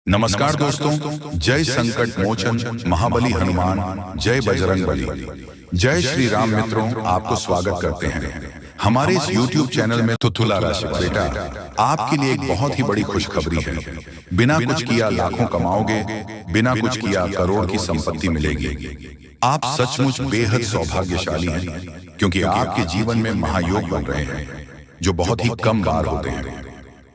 नमस्कार दोस्तों, जय संकट मोचन महाबली हनुमान, जय बजरंग बली, जय श्री राम। मित्रों, आपको स्वागत करते हैं हमारे इस YouTube चैनल में। तो तुला राशि बेटा, आपके लिए एक बहुत ही बड़ी खुशखबरी है। बिना कुछ किया लाखों कमाओगे, बिना कुछ किया करोड़ की संपत्ति मिलेगी। आप सचमुच बेहद सौभाग्यशाली हैं, क्योंकि आपके जीवन में महायोग बन रहे हैं, जो बहुत ही कम बार होते हैं।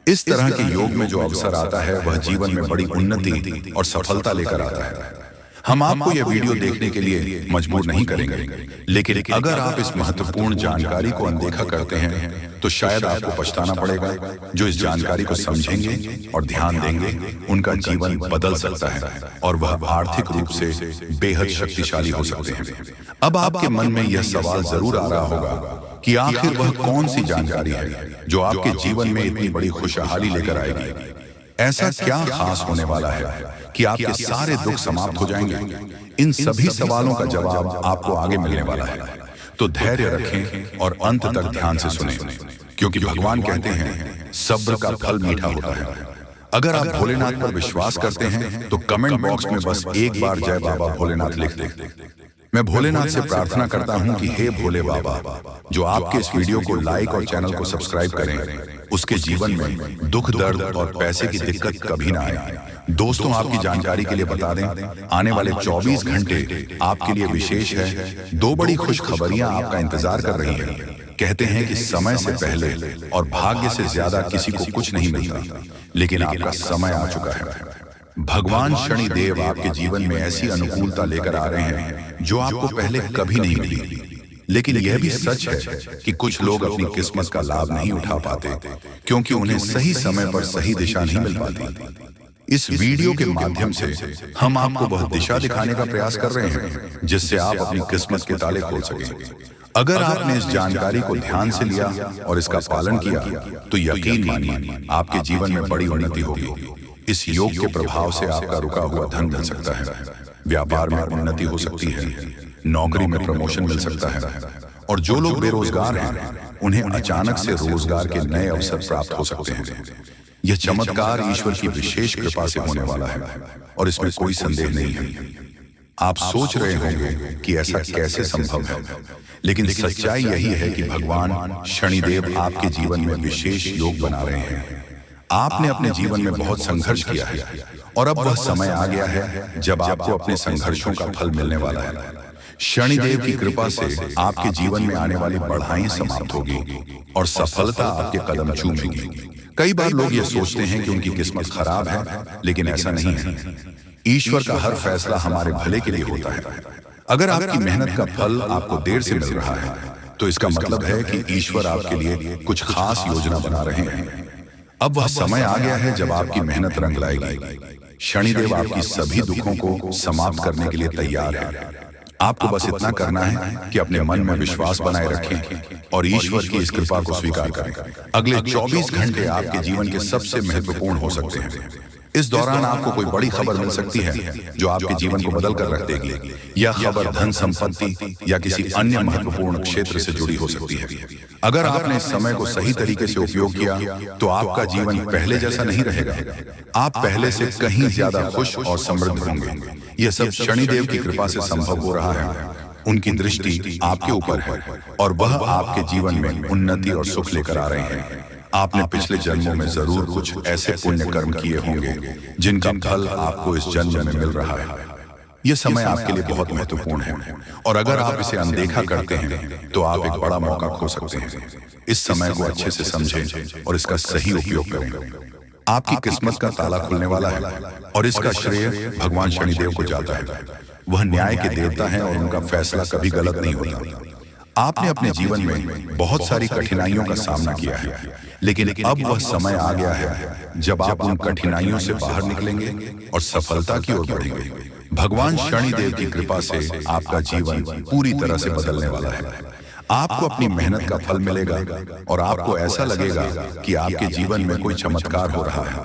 इस तरह के योग में जो अवसर आता है, वह जीवन में बड़ी उन्नति और सफलता लेकर आता है। हम आपको यह वीडियो देखने के लिए मजबूर नहीं करेंगे, लेकिन अगर आप इस महत्वपूर्ण जानकारी को अनदेखा करते हैं, तो शायद आपको पछताना पड़ेगा। जो इस जानकारी को समझेंगे और ध्यान देंगे, उनका जीवन बदल सकता है और वह आर्थिक रूप से बेहद शक्तिशाली हो सकते हैं। अब आपके मन में यह सवाल जरूर आ रहा होगा कि आखिर वह कौन सी जानकारी है जो आपके जीवन में इतनी बड़ी खुशहाली लेकर आएगी। ऐसा क्या खास होने वाला है कि आपके सारे दुख समाप्त हो जाएंगे? इन सभी सवालों का जवाब आपको आगे मिलने वाला है। तो धैर्य रखें और अंत तक ध्यान से सुनें, क्योंकि भगवान कहते हैं सब्र का फल मीठा होता है। अगर आप भोलेनाथ पर विश्वास करते हैं, तो कमेंट बॉक्स में बस एक बार जय बाबा भोलेनाथ लिख दें। मैं भोलेनाथ से प्रार्थना करता हूं कि हे भोले बाबा, जो आपके इस वीडियो को लाइक और चैनल को सब्सक्राइब करें, उसके जीवन में दुख, दर्द और पैसे की दिक्कत कभी ना आए। दोस्तों, आपकी जानकारी के लिए बता दें, आने वाले 24 घंटे आपके लिए विशेष है। दो बड़ी खुशखबरियां आपका इंतजार कर रही हैं। कहते हैं कि समय से पहले और भाग्य से ज्यादा किसी को कुछ नहीं मिलता, लेकिन आपका समय आ चुका है। भगवान शनि देव आपके जीवन में ऐसी अनुकूलता लेकर आ रहे हैं जो आपको पहले कभी नहीं मिली। लेकिन यह भी सच है कि कुछ लोग अपनी किस्मत का लाभ नहीं उठा पाते, क्योंकि उन्हें सही समय पर सही दिशा नहीं मिल पाती। इस वीडियो के माध्यम से हम आपको वह दिशा दिखाने का प्रयास कर रहे हैं जिससे आप अपनी किस्मत के ताले खोल सकें। अगर आपने इस जानकारी को ध्यान से लिया और इसका पालन किया, तो यकीन मानिए आपके जीवन में बड़ी उन्नति होगी। इस योग के प्रभाव से आपका रुका हुआ धन मिल सकता है, व्यापार में उन्नति हो सकती है, नौकरी में प्रमोशन मिल सकता है, और जो लोग बेरोजगार हैं, उन्हें अचानक से रोजगार के नए अवसर प्राप्त हो सकते हैं। यह चमत्कार ईश्वर की विशेष कृपा से होने वाला है, और इसमें कोई संदेह नहीं है। आप सोच रहे होंगे कि ऐसा कैसे संभव है, लेकिन सच्चाई यही है कि भगवान शनिदेव आपके जीवन में विशेष योग बना रहे हैं। आपने अपने जीवन में बहुत संघर्ष किया है, और अब वह समय आ गया है जब आपको अपने संघर्षों का फल मिलने वाला है। शनिदेव की कृपा से आपके जीवन में आने वाली बढ़ाई समाप्त होगी और सफलता आपके कदम चूमेगी। कई बार लोग ये सोचते हैं कि उनकी किस्मत खराब है, लेकिन ऐसा नहीं है। ईश्वर का हर फैसला हमारे भले के लिए होता है। अगर आपकी मेहनत का फल आपको देर से मिल रहा है, तो इसका मतलब है कि ईश्वर आपके लिए कुछ खास योजना बना रहे हैं। अब वह समय आ गया है जब आपकी मेहनत रंग लाएगी। शनिदेव आपकी सभी दुखों को समाप्त करने के लिए तैयार है। आपको बस इतना करना है कि अपने मन में विश्वास बनाए रखें और ईश्वर की इस कृपा को स्वीकार करें। अगले 24 घंटे आपके जीवन के सबसे महत्वपूर्ण हो सकते हैं। इस दौरान आपको कोई बड़ी खबर मिल सकती है जो आपके जीवन को बदल कर रख देगी। यह खबर धन, संपत्ति या किसी अन्य महत्वपूर्ण क्षेत्र से जुड़ी हो सकती है। अगर आपने इस समय को सही तरीके से उपयोग किया, तो आपका जीवन पहले जैसा नहीं रहेगा। आप पहले से कहीं ज्यादा खुश और समृद्ध होंगे। यह सब शनिदेव की कृपा से संभव हो रहा है। उनकी दृष्टि आपके ऊपर है और वह आपके जीवन में उन्नति और सुख लेकर आ रहे हैं। आपने पिछले जन्मों में जरूर कुछ ऐसे पुण्य कर्म किए होंगे जिनका फल आपको इस जन्म में मिल रहा है। यह समय आपके लिए बहुत महत्वपूर्ण है, और अगर आप इसे अनदेखा करते हैं, तो आप एक बड़ा मौका खो सकते हैं। इस समय को अच्छे से समझें और इसका सही उपयोग करें। आपकी किस्मत का ताला खुलने वाला है, और इसका श्रेय भगवान शनिदेव को जाता है। वह न्याय के देवता हैं और उनका फैसला कभी गलत नहीं होता। आपने अपने जीवन में बहुत सारी कठिनाइयों का सामना किया है, लेकिन अब वह समय आ गया है जब आप उन कठिनाइयों से बाहर निकलेंगे और सफलता की ओर बढ़ेंगे। भगवान शनिदेव की कृपा से आपका जीवन पूरी तरह से बदलने वाला है। आपको अपनी मेहनत का फल मिलेगा और आपको ऐसा लगेगा कि आपके जीवन में कोई चमत्कार हो रहा है।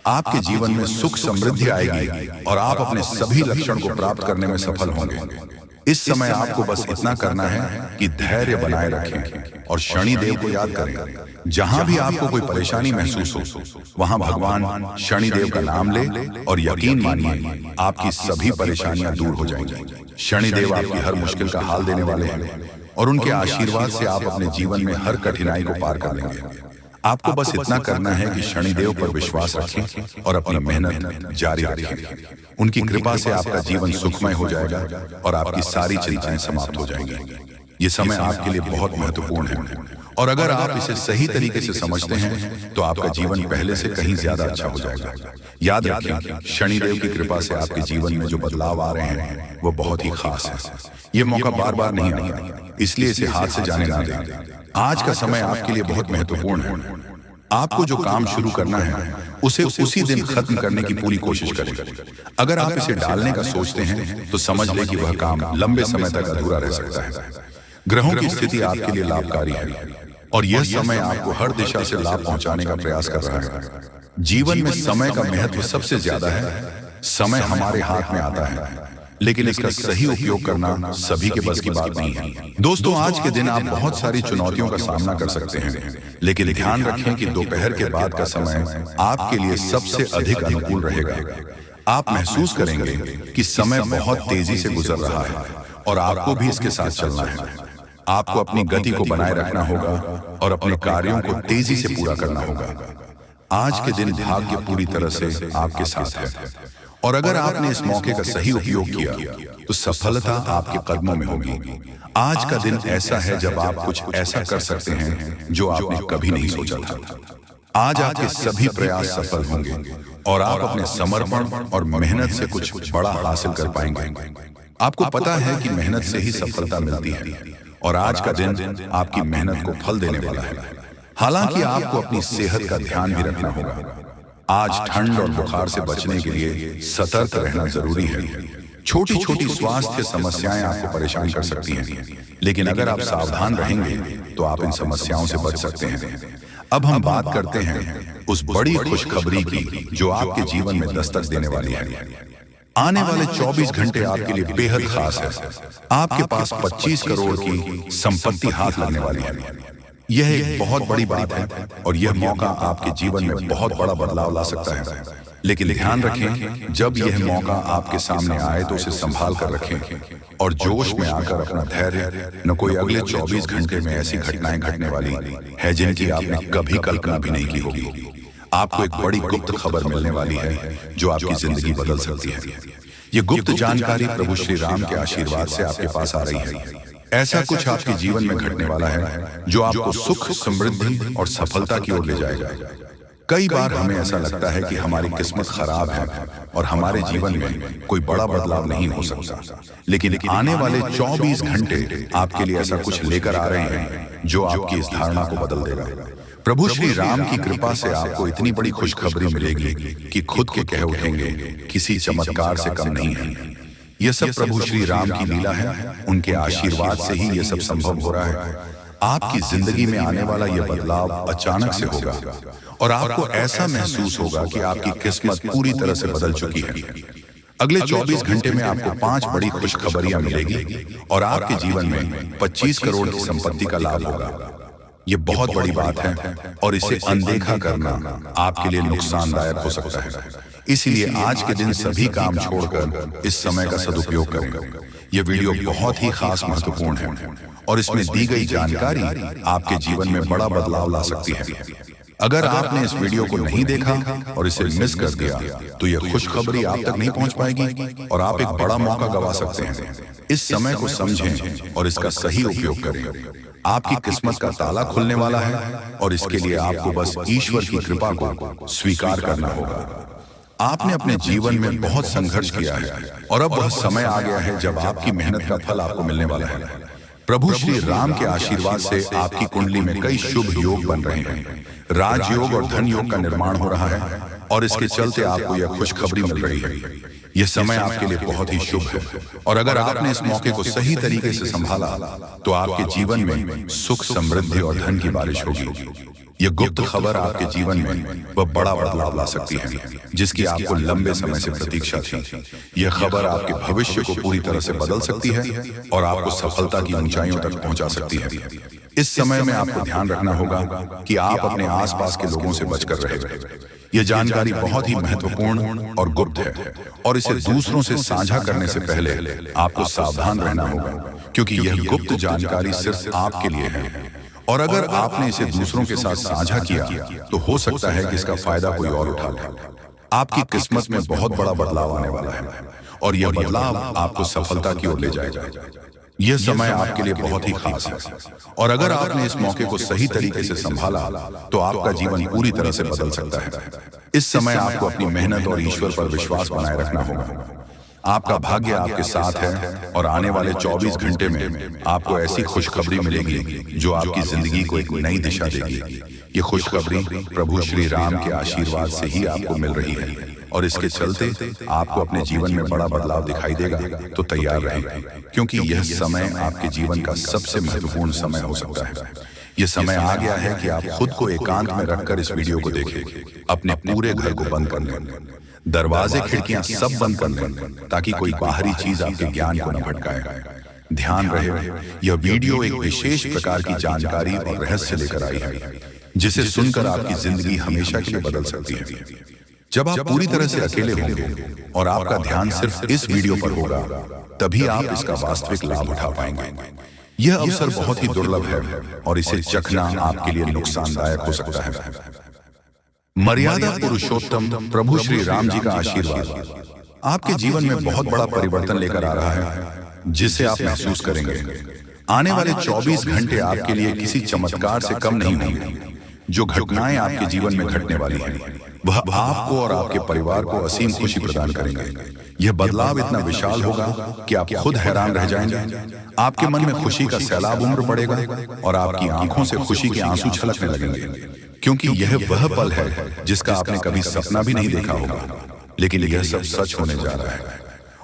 आपके जीवन में सुख, समृद्धि आएगी और आप अपने सभी लक्ष्यों को प्राप्त करने में सफल होंगे। इस समय आपको बस इतना करना है कि धैर्य बनाए रखें और शनि देव को याद करें। जहां भी आपको कोई परेशानी महसूस हो, वहां भगवान शनि देव का नाम ले और यकीन मानिए आपकी सभी परेशानियां दूर हो जाएंगी। शनि देव आपकी हर मुश्किल का हाल देने वाले हैं और उनके आशीर्वाद से आप अपने जीवन में हर कठिनाई को पार कर लेंगे। आपको बस इतना करना है कि शनिदेव पर विश्वास रखें और अपनी मेहनत जारी रखें। उनकी कृपा से आपका जीवन सुखमय हो जाएगा और आपकी सारी चिंताएं समाप्त हो जाएंगी। ये समय आपके लिए बहुत महत्वपूर्ण है और अगर आप इसे सही तरीके से समझते हैं तो आपका जीवन पहले से कहीं ज्यादा अच्छा हो जाएगा। याद रखें, शनिदेव की कृपा से आपके जीवन में जो बदलाव आ रहे हैं वो बहुत ही खास है। ये मौका बार बार नहीं आता, इसलिए इसे हाथ से जाने ना दें। आज का समय आपके लिए बहुत महत्वपूर्ण है। आपको जो काम शुरू करना है उसे उसी दिन खत्म करने की पूरी कोशिश करें। अगर आप इसे डालने का सोचते हैं तो समझ लें कि वह काम लंबे समय तक अधूरा रह सकता है। ग्रहों की स्थिति आपके लिए लाभकारी है और यह समय आपको हर दिशा से लाभ पहुंचाने का प्रयास कर रहा है। जीवन में समय का महत्व सबसे ज्यादा है। समय हमारे हाथ में आता है लेकिन इसका सही उपयोग करना सभी के बस की बात नहीं है। दोस्तों, आज के दिन आप बहुत सारी चुनौतियों का सामना कर सकते हैं, लेकिन ध्यान रखें कि दोपहर के बाद का समय आपके लिए सबसे अधिक अनुकूल रहेगा। आप महसूस करेंगे कि समय बहुत तेजी से गुजर रहा है और आपको भी इसके साथ चलना है। आपको अपनी गति को बनाए रखना होगा और अपने कार्यों को तेजी से पूरा करना होगा। आज के दिन भाग्य पूरी तरह से आपके साथ है और अगर आपने इस मौके का सही उपयोग किया तो सफलता आपके कदमों में होगी। आज का दिन ऐसा है जब आप कुछ ऐसा कर सकते हैं जो आपने कभी नहीं सोचा था। आज आपके सभी प्रयास सफल होंगे और आप अपने समर्पण और मेहनत से कुछ बड़ा हासिल कर पाएंगे। आपको पता है कि मेहनत से ही सफलता मिलती है और आज का दिन आपकी मेहनत को फल देने वाला है। हालांकि आपको अपनी सेहत का ध्यान भी रखना होगा। आज ठंड और बुखार से बचने के लिए सतर्क रहना जरूरी है। छोटी छोटी स्वास्थ्य समस्याएं आपको परेशान कर सकती हैं, लेकिन अगर आप सावधान रहेंगे तो आप इन समस्याओं से बच सकते हैं। अब हम बात करते हैं उस बड़ी खुशखबरी की जो आपके जीवन में दस्तक देने वाली है। आने वाले 24 घंटे आपके लिए बेहद खास है। आपके पास 25 करोड़ की संपत्ति हाथ लगने वाली है। यह एक बहुत बड़ी बात है और यह मौका आपके जीवन में बहुत बड़ा बदलाव ला सकता है। लेकिन ध्यान रखें, जब यह मौका आपके सामने आए तो उसे संभाल कर रखें और जोश में आकर अपना धैर्य, न कोई अगले 24 घंटे में ऐसी घटनाएं घटने वाली है जिनकी आपने कभी कल्पना भी नहीं की होगी। आपको एक बड़ी गुप्त खबर मिलने वाली है जो आपकी जिंदगी बदल सकती है। ये गुप्त जानकारी प्रभु श्री राम के आशीर्वाद से आपके पास आ रही है। ऐसा कुछ आपके जीवन में घटने वाला है जो आपको सुख, समृद्धि और सफलता की ओर ले जाएगा। कई बार हमें ऐसा लगता है कि हमारी किस्मत खराब है और हमारे जीवन में कोई बड़ा बदलाव नहीं हो सकता, लेकिन आने वाले 24 घंटे आपके लिए ऐसा कुछ लेकर आ रहे हैं जो आपकी इस धारणा को बदल देगा। प्रभु श्री राम की कृपा से आपको इतनी बड़ी खुशखबरी मिलेगी कि खुद के कह उठेंगे, किसी चमत्कार से कम नहीं है। यह सब प्रभु श्री राम की लीला है। उनके आशीर्वाद से ही यह सब संभव हो रहा है। आपकी जिंदगी में आने वाला यह बदलाव अचानक से होगा और आपको ऐसा महसूस होगा कि आपकी किस्मत पूरी तरह से बदल चुकी है। अगले 24 घंटे में आपको 5 बड़ी खुशखबरियां मिलेगी और आपके जीवन में 25 करोड़ की संपत्ति का लाभ होगा। ये बहुत बड़ी बात है और इसे अनदेखा करना आपके लिए नुकसानदायक हो सकता है। इसलिए आज के दिन सभी काम छोड़कर इस समय का सदुपयोग करें। यह वीडियो बहुत ही खास महत्वपूर्ण है और इसमें दी गई जानकारी आपके जीवन में बड़ा बदलाव ला सकती है। अगर आपने इस वीडियो को नहीं देखा और इसे मिस कर दिया तो यह खुशखबरी आप तक नहीं पहुंच पाएगी और आप एक बड़ा मौका गंवा सकते हैं। इस समय को समझें और इसका सही उपयोग करें। आपकी किस्मत का ताला खुलने वाला है और इसके लिए आपको बस ईश्वर की कृपा को स्वीकार करना होगा। आपने अपने जीवन में बहुत संघर्ष किया है और अब वह समय आ गया है जब आपकी मेहनत का फल आपको मिलने वाला है। प्रभु श्री राम के आशीर्वाद से आपकी कुंडली में कई शुभ योग बन रहे हैं। राजयोग और धन योग का निर्माण हो रहा है और इसके चलते आपको यह खुशखबरी मिल रही है। यह समय आपके लिए बहुत ही शुभ है और अगर आपने इस मौके को सही तरीके से संभाला तो आपके जीवन में सुख, समृद्धि और धन की बारिश होगी। यह गुप्त खबर आपके जीवन में वह बड़ा बदलाव ला सकती है जिसकी आपको लंबे समय से प्रतीक्षा थी। यह खबर आपके भविष्य को पूरी तरह से बदल सकती है और आपको सफलता की ऊंचाइयों तक पहुंचा सकती है। इस समय में आपको ध्यान रखना होगा कि आप अपने आसपास के लोगों से बचकर रहें। यह जानकारी बहुत ही महत्वपूर्ण और गुप्त है और इसे दूसरों से साझा करने से पहले आपको सावधान रहना होगा क्योंकि यह गुप्त जानकारी सिर्फ आपके लिए है और अगर आपने इसे दूसरों के साथ साझा किया तो हो सकता है कि इसका फायदा कोई और उठा ले। आपकी किस्मत में बहुत बड़ा बदलाव आने वाला है और यह बदलाव आपको सफलता की ओर ले जाएगा। यह समय आपके लिए बहुत ही खास है और अगर आपने इस मौके को सही तरीके से संभाला तो आपका जीवन पूरी तरह से बदल सकता है। इस समय आपको अपनी मेहनत और ईश्वर पर विश्वास बनाए रखना होगा। आपका भाग्य आपके साथ है और आने वाले 24 घंटे में आपको ऐसी खुशखबरी मिलेगी जो आपकी जिंदगी को एक नई दिशा देगी। ये खुशखबरी प्रभु श्री राम के आशीर्वाद से ही आपको मिल रही है और इसके चलते आपको अपने जीवन में बड़ा बदलाव दिखाई देगा। तो तैयार रहें क्योंकि यह समय आपके जीवन का सबसे महत्वपूर्ण समय हो सकता है। यह समय आ गया है कि आप खुद को एकांत में रखकर इस वीडियो को देखें। अपने पूरे घर को बंद कर लें, दरवाजे खिड़कियां सब बंद कर लें ताकि कोई बाहरी चीज आपके ज्ञान को न भटकाए। ध्यान रहे यह वीडियो एक विशेष प्रकार की जानकारी और रहस्य लेकर आई है जिसे सुनकर आपकी जिंदगी हमेशा के लिए बदल सकती है। जब आप पूरी तरह से अकेले होंगे और आपका ध्यान सिर्फ इस वीडियो पर होगा तभी आप इसका वास्तविक लाभ उठा पाएंगे। यह अवसर बहुत ही दुर्लभ है और इसे चखना आपके लिए नुकसानदायक हो सकता है। मर्यादा पुरुषोत्तम प्रभु श्री राम जी का आशीर्वाद आपके जीवन में बहुत बड़ा परिवर्तन लेकर आ रहा है जिसे आप महसूस करेंगे। आने वाले 24 घंटे आपके लिए किसी चमत्कार से कम नहीं होंगे। जो घटनाएं आपके जीवन में घटने वाली हैं वह आपको और आपके परिवार को असीम खुशी प्रदान करेंगे। यह बदलाव इतना विशाल होगा कि आप खुद हैरान रह जाएंगे। आपके मन में खुशी का सैलाब उमड़ पड़ेगा और आपकी आंखों से खुशी के आंसू छलकने लगेंगे क्योंकि यह वह पल है जिसका आपने कभी सपना भी नहीं देखा होगा, लेकिन यह सब सच होने जा रहा है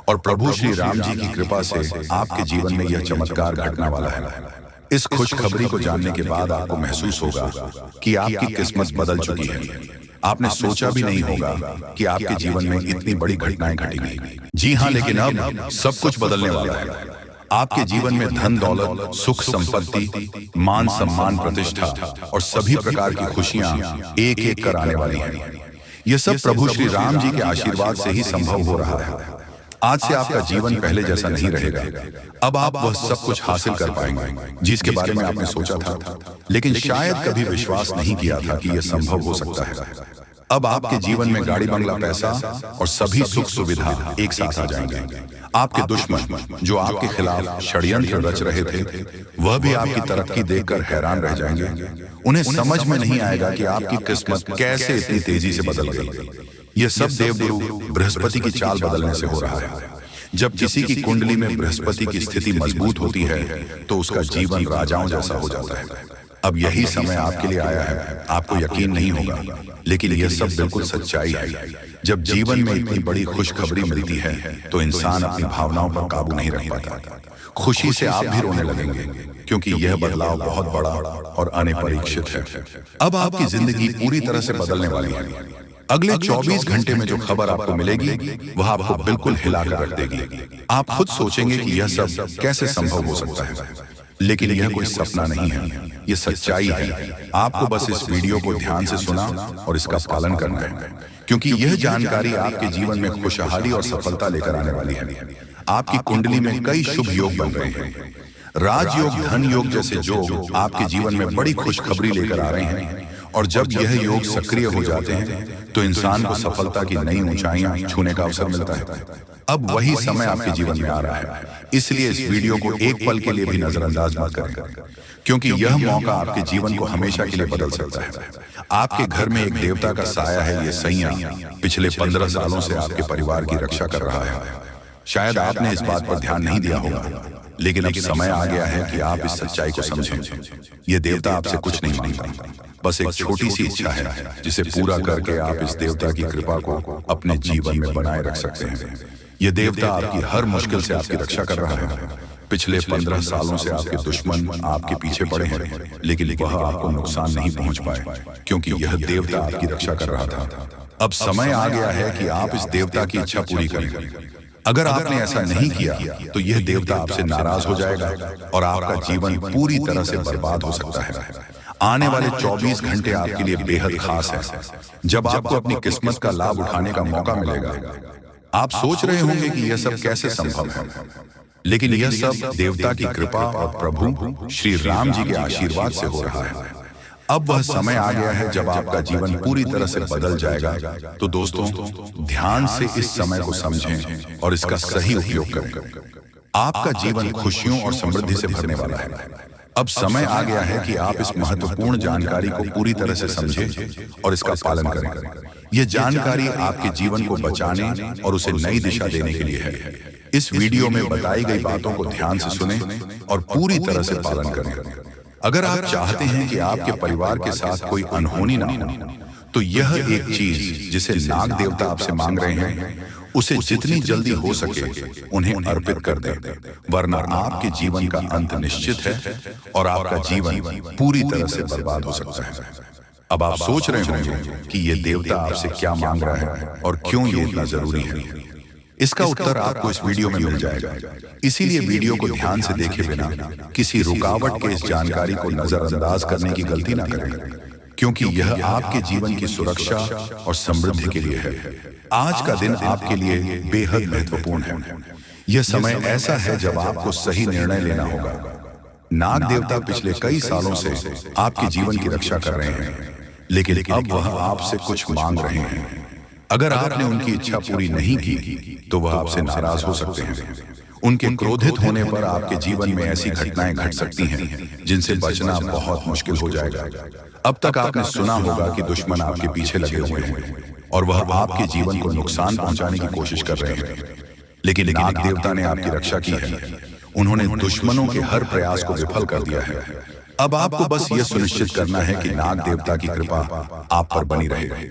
और प्रभु श्री राम जी की कृपा से आपके जीवन में यह चमत्कार घटने वाला है। इस खुशखबरी को जानने के बाद आपको महसूस होगा कि आपकी किस्मत बदल चुकी है। आपने सोचा भी नहीं होगा कि आपके जीवन में इतनी बड़ी घटनाएं घटेंगी। जी हाँ, लेकिन अब सब कुछ बदलने वाला है। आपके जीवन में धन दौलत, सुख संपत्ति, मान सम्मान, प्रतिष्ठा और सभी प्रकार की खुशियां एक एक कर आने वाली हैं। यह सब प्रभु श्री राम जी के आशीर्वाद से ही संभव हो रहा है। आज से आपका जीवन पहले जैसा नहीं रहेगा। अब आप वह सब कुछ हासिल कर पाएंगे जिसके बारे में आपने सोचा था लेकिन शायद कभी विश्वास नहीं किया था कि यह संभव हो सकता है। अब आपके जीवन में गाड़ी, बंगला, पैसा और सभी सुख सुविधा एक साथ आ जाएंगे। आपके दुश्मन जो आपके खिलाफ षड्यंत्र रच रहे थे वह भी आपकी तरक्की देखकर हैरान रह जाएंगे। उन्हें समझ में नहीं आएगा कि आपकी किस्मत कैसे इतनी तेजी से बदल गई। यह सब देवगुरु बृहस्पति की चाल बदलने से हो रहा है। जब किसी की कुंडली में बृहस्पति की स्थिति मजबूत होती है तो उसका जीवन राजाओं जैसा हो जाता है। अब यही समय आपके लिए आया है। आपको यकीन नहीं होगा लेकिन यह सब बिल्कुल सच्चाई है। जब जीवन में इतनी बड़ी खुशखबरी मिलती है तो इंसान अपनी भावनाओं पर काबू नहीं रख पाता। खुशी से आप भी रोने लगेंगे क्योंकि यह बदलाव बहुत बड़ा और अनपेक्षित है। अब आपकी जिंदगी पूरी तरह से बदलने वाली है। अगले 24 घंटे में जो खबर आपको मिलेगी वह आपको बिल्कुल हिलाकर रख देगी। आप खुद सोचेंगे कि यह सब कैसे संभव हो सकता है, लेकिन यह कोई सपना नहीं है, यह सच्चाई है। आपको बस इस वीडियो को ध्यान से सुना और इसका पालन करना है क्योंकि यह जानकारी आपके जीवन में खुशहाली और सफलता लेकर आने वाली है। आपकी कुंडली में कई शुभ योग बन रहे हैं। राजयोग, धन योग जैसे योग आपके जीवन में बड़ी खुशखबरी लेकर आ रहे हैं और जब यह योग सक्रिय हो जाते हैं तो इंसान को सफलता की नई ऊंचाइयां छूने का अवसर मिलता है। अब वही समय आपके जीवन में आ रहा है, इसलिए इस वीडियो को एक पल के लिए भी नजरअंदाज मत करें क्योंकि यह मौका आपके जीवन को हमेशा के लिए बदल सकता है। आपके घर में एक देवता का साया है। ये सैया पिछले 15 सालों से आपके परिवार की रक्षा कर रहा है। शायद आपने इस बात पर ध्यान नहीं दिया होगा लेकिन अब समय आ गया है कि आप इस सच्चाई को समझें। यह देवता आपसे कुछ नहीं मांगता, बस एक छोटी सी इच्छा है जिसे पूरा करके आप इस देवता की कृपा को अपने जीवन में बनाए रख सकते हैं। ये देवता आपकी हर मुश्किल से आपकी रक्षा कर रहा है। पिछले 15 सालों से आपके दुश्मन आपके पीछे पड़े हैं, लेकिन वह आपको नुकसान नहीं पहुंच पाए क्योंकि यह देवता आपकी रक्षा कर रहा था। अब समय आ गया है कि आप इस देवता की इच्छा पूरी करें। अगर आपने ऐसा नहीं किया तो यह देवता आपसे नाराज हो जाएगा और आपका जीवन पूरी तरह से बर्बाद हो सकता है। आने वाले 24 घंटे आपके लिए बेहद खास है, जब आपको अपनी किस्मत का लाभ उठाने का मौका मिलेगा। आप सोच रहे होंगे कि यह सब कैसे संभव है, लेकिन यह सब देवता की कृपा और प्रभु श्री राम जी के आशीर्वाद से हो रहा है। अब वह समय आ गया है जब आपका जीवन पूरी तरह से बदल जाएगा। तो दोस्तों, ध्यान से इस समय को समझें और इसका सही उपयोग करें। आपका जीवन खुशियों और समृद्धि से भरने वाला है। अब समय आ गया है कि आप इस महत्वपूर्ण जानकारी को पूरी तरह से समझें और इसका पालन करें। यह जानकारी आपके जीवन को बचाने और उसे नई दिशा देने के लिए है। इस वीडियो में बताई गई बातों को ध्यान से सुनें और पूरी तरह से पालन करें। अगर आप चाहते हैं कि आपके परिवार के साथ कोई अनहोनी ना हो, तो यह एक चीज जिसे नाग देवता आपसे मांग रहे हैं, उसे जितनी जल्दी हो सके उन्हें अर्पित कर दें, वरना आपके जीवन का अंत निश्चित है और आपका जीवन पूरी तरह से बर्बाद हो सकता है। अब आप सोच रहे होंगे कि यह देवता आपसे क्या मांग रहा है और क्यों ये इतना जरूरी है। इसका उत्तर आपको इस वीडियो में मिल जाएगा, इसीलिए वीडियो को ध्यान से देखे बिना किसी रुकावट के इस जानकारी को नजरअंदाज करने की गलती ना करें, क्योंकि यह आपके जीवन की सुरक्षा और समृद्धि के लिए है। आज का दिन आपके लिए बेहद महत्वपूर्ण है। यह समय ऐसा है जब आपको सही निर्णय लेना होगा। नाग देवता पिछले कई सालों से आपके जीवन की रक्षा कर रहे हैं, लेकिन अब वह आपसे कुछ मांग रहे हैं। अगर आपने उनकी इच्छा पूरी नहीं की तो वह आपसे नाराज हो सकते हैं। उनके क्रोधित होने पर आपके जीवन में ऐसी घटनाएं घट सकती हैं जिनसे बचना बहुत मुश्किल हो जाएगा। अब तक आपने सुना होगा कि दुश्मन आपके पीछे लगे हुए हैं और वह आपके जीवन को नुकसान पहुंचाने की कोशिश कर रहे हैं, लेकिन नाग देवता ने आपकी रक्षा की है। उन्होंने दुश्मनों के हर प्रयास को विफल कर दिया है। अब आपको बस यह सुनिश्चित करना है कि नाग देवता की कृपा आप पर बनी रहे।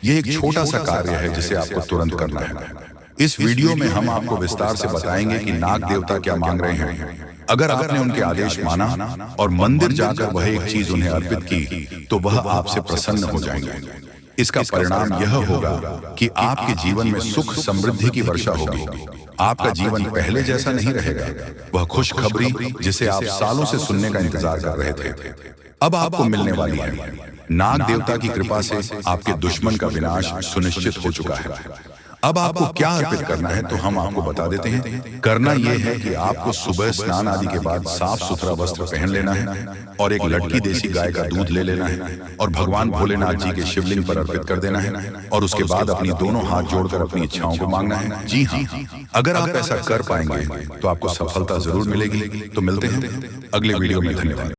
यह एक छोटा सा कार्य है जिसे आपको तुरंत करना है। इस वीडियो में हम आपको विस्तार से बताएंगे कि नाग देवता क्या मांग रहे हैं। अगर आपने उनके आदेश माना और मंदिर जाकर वह एक चीज उन्हें अर्पित की तो वह आपसे प्रसन्न हो जाएंगे। इसका परिणाम यह होगा कि आपके जीवन में सुख समृद्धि की वर्षा होगी। आपका जीवन पहले जैसा नहीं रहेगा। वह खुशखबरी जिसे आप सालों से सुनने का इंतजार कर रहे थे, अब आपको मिलने वाली है। नाग देवता की कृपा से आपके दुश्मन का विनाश सुनिश्चित हो चुका है। अब आपको क्या अर्पित करना है तो हम आपको बता देते हैं। करना यह है कि आपको सुबह स्नान आदि के बाद साफ सुथरा वस्त्र पहन लेना है और एक लड़की देसी गाय का दूध ले लेना है और भगवान भोलेनाथ जी के शिवलिंग पर अर्पित कर देना है और उसके बाद अपनी दोनों हाथ जोड़कर अपनी इच्छाओं को मांगना है। जी हाँ, अगर आप ऐसा कर पाएंगे तो आपको सफलता जरूर मिलेगी। तो मिलते हैं अगले वीडियो में। धन्यवाद।